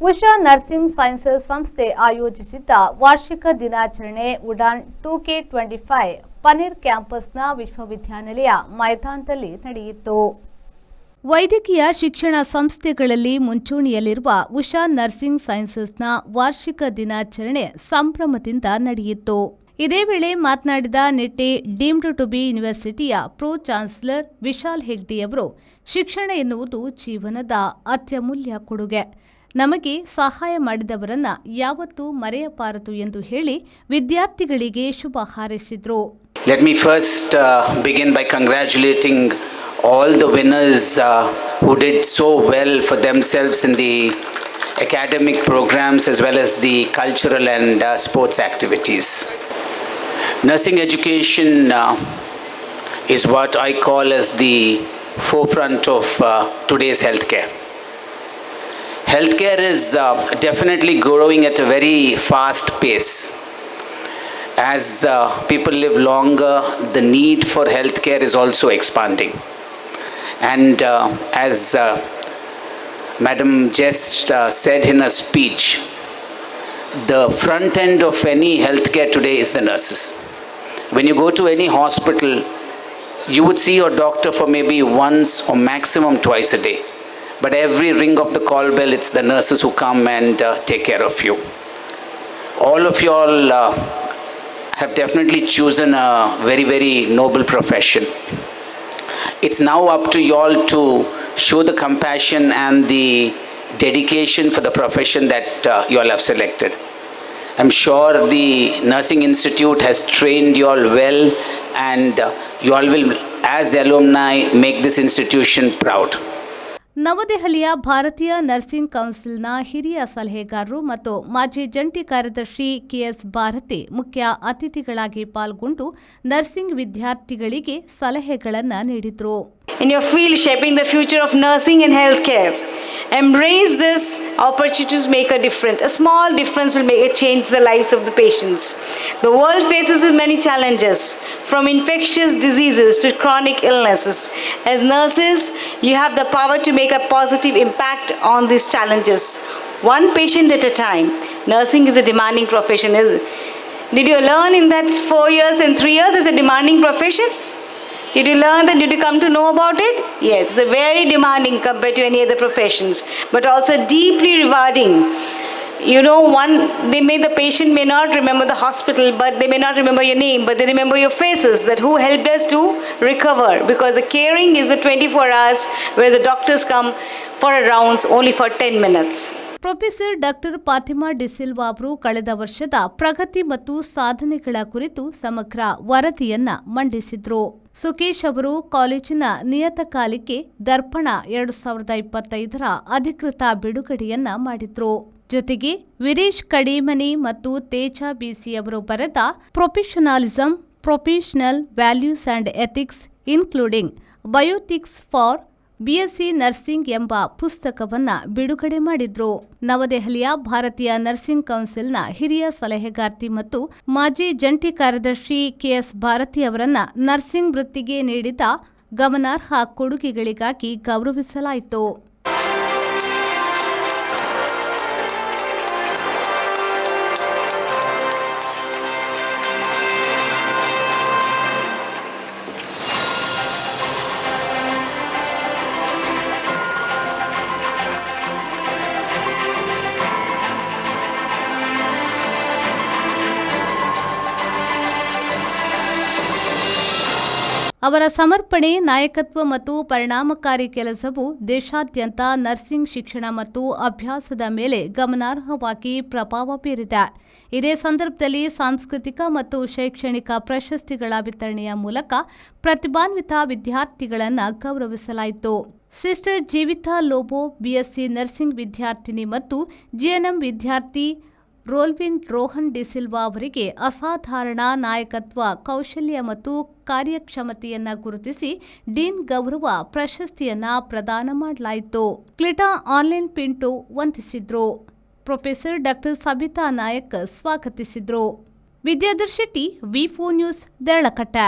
Usha nursing sciences ಸಂಸ್ಥೆ ಆಯೋಜಿಸಿದ್ದ ವಾರ್ಷಿಕ ದಿನಾಚರಣೆ ಉಡಾನ್ 2K25 ಪನೀರ್ ಕ್ಯಾಂಪಸ್ನ ವಿಶ್ವವಿದ್ಯಾನಿಲಯ ಮೈದಾನದಲ್ಲಿ ನಡೆಯಿತು. ವೈದ್ಯಕೀಯ ಶಿಕ್ಷಣ ಸಂಸ್ಥೆಗಳಲ್ಲಿ ಮುಂಚೂಣಿಯಲ್ಲಿರುವ ಉಷಾ ನರ್ಸಿಂಗ್ ಸೈನ್ಸಸ್ನ ವಾರ್ಷಿಕ ದಿನಾಚರಣೆ ಸಂಭ್ರಮದಿಂದ ನಡೆಯಿತು. ಇದೇ ವೇಳೆ ಮಾತನಾಡಿದ ನಿಟ್ಟೆ ಡೀಮ್ಡ್ ಟು ಬಿ ಯೂನಿವರ್ಸಿಟಿಯ ಪ್ರೋ ಚಾನ್ಸಲರ್ ವಿಶಾಲ್ ಹೆಗ್ಡೆಯವರು, ಶಿಕ್ಷಣ ಎನ್ನುವುದು ಜೀವನದ ಅತ್ಯಮೂಲ್ಯ ಕೊಡುಗೆ. ನಮಗೆ ಸಹಾಯ ಮಾಡಿದವರನ್ನ ಯಾವತ್ತೂ ಮರೆಯಬಾರದು ಎಂದು ಹೇಳಿ ವಿದ್ಯಾರ್ಥಿಗಳಿಗೆ ಶುಭ ಹಾರೈಸಿದರು. Let me first begin by congratulating all the winners who did so well for themselves in the academic programs as well as the cultural and sports activities. Nursing education is what I call as the forefront of today's healthcare. Healthcare is definitely growing at a very fast pace. As people live longer, the need for healthcare is also expanding. And as Madam just said in her speech, the front end of any healthcare today is the nurses. When you go to any hospital, you would see your doctor for maybe once or maximum twice a day. But every ring of the call bell, it's the nurses who come and take care of you. All of you all have definitely chosen a very, very noble profession. It's now up to you all to show the compassion and the dedication for the profession that you all have selected. I'm sure the Nursing Institute has trained you all well, and you all will, as alumni, make this institution proud. ನವದೆಹಲಿಯ ಭಾರತೀಯ nursing ಕೌನ್ಸಿಲ್ನ ಹಿರಿಯ ಸಲಹೆಗಾರರು ಮತ್ತು ಮಾಜಿ ಜಂಟಿ ಕಾರ್ಯದರ್ಶಿ KS Bharati ಮುಖ್ಯ ಅತಿಥಿಗಳಾಗಿ ಪಾಲ್ಗೊಂಡು ನರ್ಸಿಂಗ್ ವಿದ್ಯಾರ್ಥಿಗಳಿಗೆ ಸಲಹೆಗಳನ್ನು ನೀಡಿದರು. In your field shaping the future of nursing and healthcare, embrace this opportunity to make a difference. A small difference will make a change the lives of the patients. The world faces with many challenges, from infectious diseases to chronic illnesses. As nurses, you have the power to make a positive impact on these challenges, one patient at a time. Nursing is a demanding profession. Did you learn in that 4 years and 3 years is a demanding profession? Did you learn that? Did you come to know about it? Yes, it's a very demanding compared to any other professions, but also deeply rewarding. You know, the patient may not remember the hospital, but they may not remember your name, but they remember your faces, that who helped us to recover, because the caring is a 24 hours, whereas the doctors come for a rounds only for 10 minutes. Professor doctor Fatima D'Silva ಅವರು ಕಳೆದ ವರ್ಷದ ಪ್ರಗತಿ ಮತ್ತು ಸಾಧನೆಗಳ ಕುರಿತು ಸಮಗ್ರ ವರದಿಯನ್ನ ಮಂಡಿಸಿದ್ರು. ಸುಕೇಶ್ ಅವರು ಕಾಲೇಜಿನ ನಿಯತಕಾಲಿಕೆ ದರ್ಪಣ 2025ರ ಅಧಿಕೃತ ಬಿಡುಗಡೆಯನ್ನ ಮಾಡಿದ್ರು. ಜೊತೆಗೆ ವೀರೇಶ್ ಕಡೀಮನಿ ಮತ್ತು ತೇಜ ಬಿಸಿ ಅವರು ಬರೆದ professionalism, professional values and ethics including bioethics for BSc nursing ಎಂಬ ಪುಸ್ತಕವನ್ನ ಬಿಡುಗಡೆ ಮಾಡಿದ್ರು. ನವದೆಹಲಿಯ ಭಾರತೀಯ ನರ್ಸಿಂಗ್ ಕೌನ್ಸಿಲ್ನ ಹಿರಿಯ ಸಲಹೆಗಾರ್ತಿ ಮತ್ತು ಮಾಜಿ ಜಂಟಿ ಕಾರ್ಯದರ್ಶಿ ಕೆಎಸ್ ಭಾರತಿ ಅವರನ್ನ ನರ್ಸಿಂಗ್ ವೃತ್ತಿಗೆ ನೀಡಿದ ಗಮನಾರ್ಹ ಕೊಡುಗೆಗಳಿಗಾಗಿ ಗೌರವಿಸಲಾಯಿತು. ಅವರ ಸಮರ್ಪಣೆ, ನಾಯಕತ್ವ ಮತ್ತು ಪರಿಣಾಮಕಾರಿ ಕೆಲಸವು ದೇಶಾದ್ಯಂತ ನರ್ಸಿಂಗ್ ಶಿಕ್ಷಣ ಮತ್ತು ಅಭ್ಯಾಸದ ಮೇಲೆ ಗಮನಾರ್ಹವಾಗಿ ಪ್ರಭಾವ ಬೀರಿದೆ. ಇದೇ ಸಂದರ್ಭದಲ್ಲಿ ಸಾಂಸ್ಕೃತಿಕ ಮತ್ತು ಶೈಕ್ಷಣಿಕ ಪ್ರಶಸ್ತಿಗಳ ವಿತರಣೆಯ ಮೂಲಕ ಪ್ರತಿಭಾನ್ವಿತ ವಿದ್ಯಾರ್ಥಿಗಳನ್ನು ಗೌರವಿಸಲಾಯಿತು. Sister Jeevitha Lobo BSc nursing ವಿದ್ಯಾರ್ಥಿನಿ ಮತ್ತು ಜಿಎನ್ಎಂ ವಿದ್ಯಾರ್ಥಿ ರೋಲ್ವಿನ್ ರೋಹನ್ ಡಿಸಿಲ್ವಾ ಅವರಿಗೆ ಅಸಾಧಾರಣ ನಾಯಕತ್ವ, ಕೌಶಲ್ಯ ಮತ್ತು ಕಾರ್ಯಕ್ಷಮತೆಯನ್ನ ಗುರುತಿಸಿ ಡೀನ್ ಗೌರವ ಪ್ರಶಸ್ತಿಯನ್ನ ಪ್ರದಾನ ಮಾಡಲಾಯಿತು. ಕ್ಲಿಟಾ ಆನ್ಲೈನ್ ಪಿಂಟೋ ವಂದಿಸಿದ್ರು. ಪ್ರೊಫೆಸರ್ ಡಾಕ್ಟರ್ ಸಬಿತಾ ನಾಯಕ್ ಸ್ವಾಗತಿಸಿದ್ರು. ವಿದ್ಯಾಧರ್ ಶೆಟ್ಟಿ, ವಿ4 ನ್ಯೂಸ್, ದೇರಳಕಟ್ಟೆ.